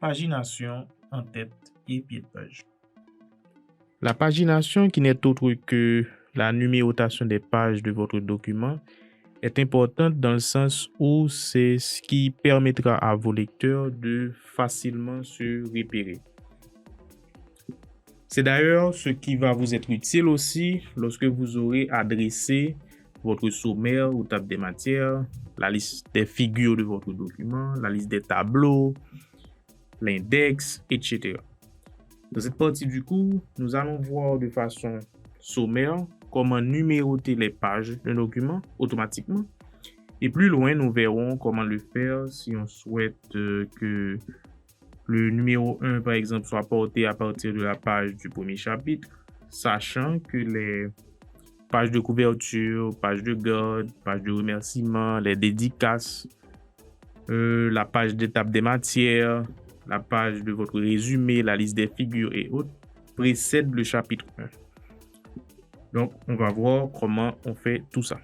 Pagination en tête et pied de page. La pagination, qui n'est autre que la numérotation des pages de votre document, est importante dans le sens où c'est ce qui permettra à vos lecteurs de facilement se repérer. C'est d'ailleurs ce qui va vous être utile aussi lorsque vous aurez adressé votre sommaire ou table des matières, la liste des figures de votre document, la liste des tableaux, l'index, etc. Dans cette partie du cours, nous allons voir de façon sommaire comment numéroter les pages d'un document automatiquement. Et plus loin, nous verrons comment le faire si on souhaite que le numéro 1, par exemple, soit porté à partir de la page du premier chapitre, sachant que les pages de couverture, pages de garde, pages de remerciement, les dédicaces, la page d'étape des matières, la page de votre résumé, la liste des figures et autres précèdent le chapitre 1. Donc, on va voir comment on fait tout ça.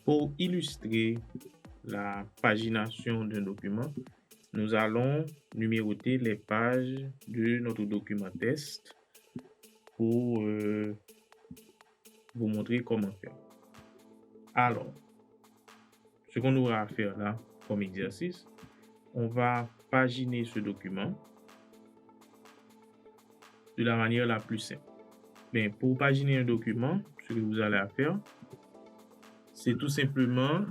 Pour illustrer la pagination d'un document, nous allons numéroter les pages de notre document test pour vous montrer comment faire. Alors, ce qu'on aura à faire là comme exercice, on va paginer ce document de la manière la plus simple. Mais pour paginer un document, ce que vous allez faire, c'est tout simplement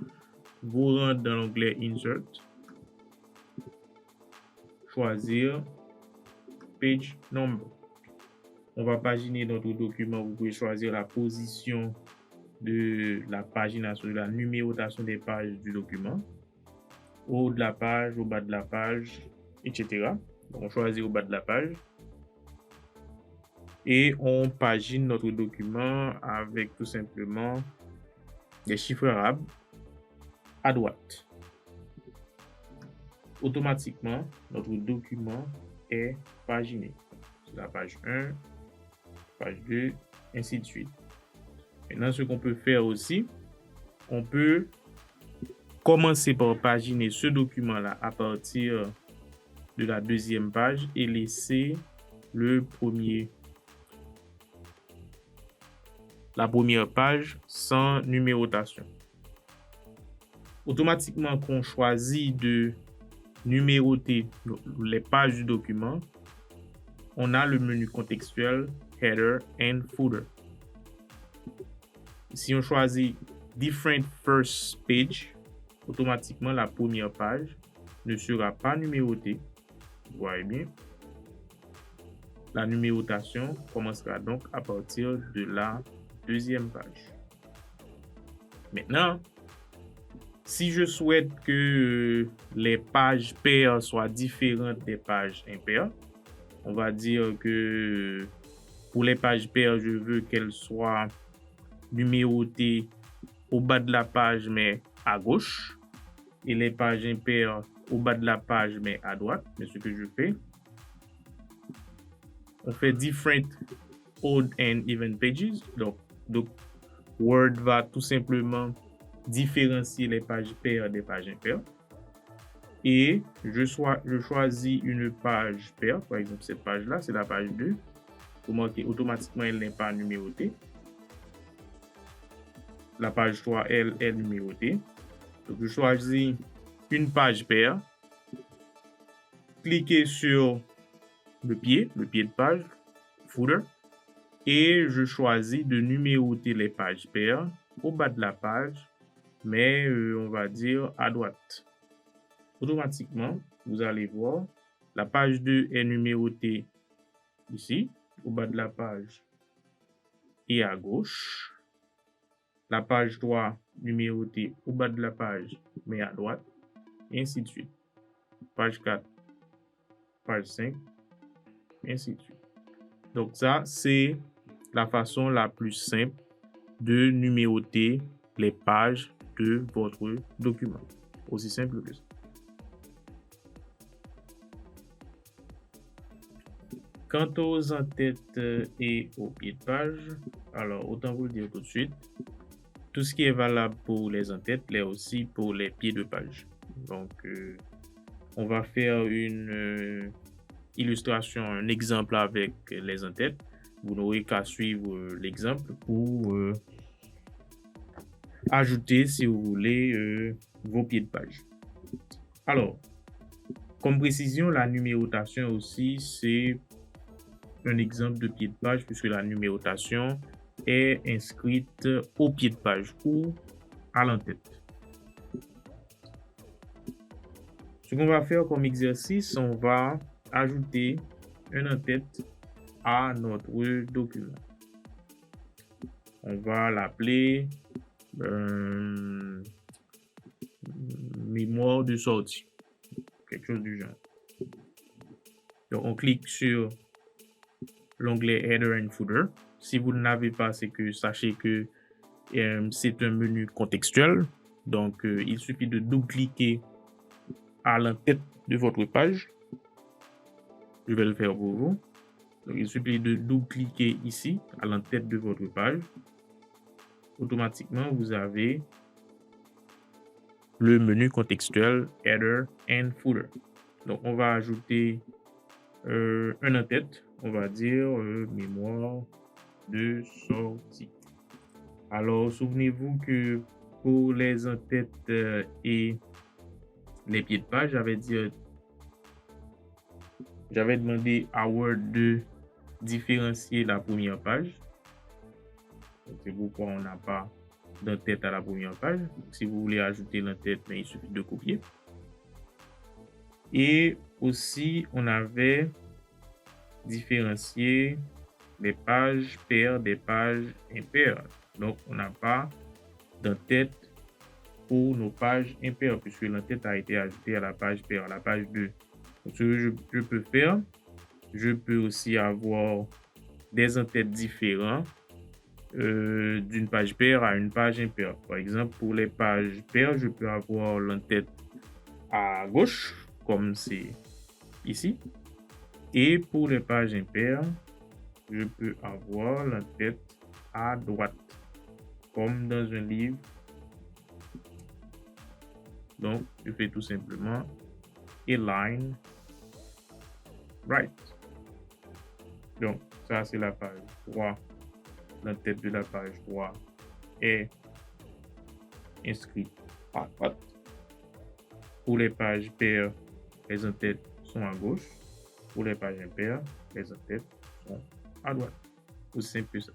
vous rendre dans l'onglet Insert, choisir Page Number. On va paginer notre document. Vous pouvez choisir la position de la pagination, de la numérotation des pages du document. Au haut de la page, au bas de la page, etc. Donc, on choisit au bas de la page. Et on pagine notre document avec tout simplement des chiffres arabes à droite. Automatiquement, notre document est paginé. C'est la page 1, page 2, ainsi de suite. Maintenant, ce qu'on peut faire aussi, on peut commencer par paginer ce document-là à partir de la deuxième page et laisser la première page sans numérotation. Automatiquement, qu'on choisit de numéroter les pages du document, on a le menu contextuel Header and Footer. Si on choisit Different First Page, automatiquement la première page ne sera pas numérotée. Vous voyez bien. La numérotation commencera donc à partir de la deuxième page. Maintenant, si je souhaite que les pages paires soient différentes des pages impaires, on va dire que pour les pages paires, je veux qu'elles soient numérotées au bas de la page mais à gauche et les pages impaires au bas de la page mais à droite. Mais ce que je fais, on fait different odd and even pages. Donc Word va tout simplement différencier les pages paires des pages impaires. Et je choisis une page paire, par exemple cette page-là, c'est la page 2. Pour marquer automatiquement, elle n'est pas numérotée. La page 3, elle est numérotée. Donc je choisis une page paire. Cliquez sur le pied de page, footer. Et je choisis de numéroter les pages paires au bas de la page, mais on va dire à droite. Automatiquement, vous allez voir, la page 2 est numérotée ici, au bas de la page et à gauche. La page 3 numérotée au bas de la page, mais à droite, et ainsi de suite. Page 4, page 5, et ainsi de suite. Donc ça, c'est la façon la plus simple de numéroter les pages de votre document. Aussi simple que ça. Quant aux en-têtes et aux pieds de page, alors autant vous le dire tout de suite, tout ce qui est valable pour les en-têtes l'est aussi pour les pieds de page. Donc, on va faire une illustration, un exemple avec les en-têtes. Vous n'aurez qu'à suivre l'exemple pour ajouter, si vous voulez, vos pieds de page. Alors, comme précision, la numérotation aussi, c'est un exemple de pied de page puisque la numérotation est inscrite au pied de page ou à l'en-tête. Ce qu'on va faire comme exercice, on va ajouter un en-tête à notre document. On va l'appeler mémoire de sortie, quelque chose du genre. Donc, on clique sur l'onglet Header and Footer. Si vous ne l'avez pas, c'est que sachez que c'est un menu contextuel. Donc, il suffit de double-cliquer à l'en-tête de votre page. Je vais le faire pour vous. Donc, il suffit de double-cliquer ici à l'en-tête de votre page. Automatiquement, vous avez le menu contextuel Header and Footer. Donc, on va ajouter un en-tête. On va dire mémoire de sortie. Alors, souvenez-vous que pour les en-têtes et les pieds de page, j'avais demandé à Word de différencier la première page. C'est pourquoi on n'a pas d'en-tête à la première page. Si vous voulez ajouter l'en-tête, il suffit de copier. Et aussi, on avait différencié des pages paires des pages impaires. Donc, on n'a pas d'en-tête pour nos pages impaires puisque l'en-tête a été ajoutée à la page paire, à la page 2. Donc, ce que je peux faire, je peux aussi avoir des en-têtes différents d'une page paire à une page impaire. Par exemple, pour les pages paires, je peux avoir l'en-tête à gauche, comme c'est ici. Et pour les pages impaires, je peux avoir l'en-tête à droite, comme dans un livre. Donc, je fais tout simplement align right. Donc, ça, c'est la page 3. L'en-tête de la page 3 est inscrite à droite. Pour les pages paires, les en-têtes sont à gauche. Pour les pages impaires, les en-têtes sont à droite. Aussi simple que ça.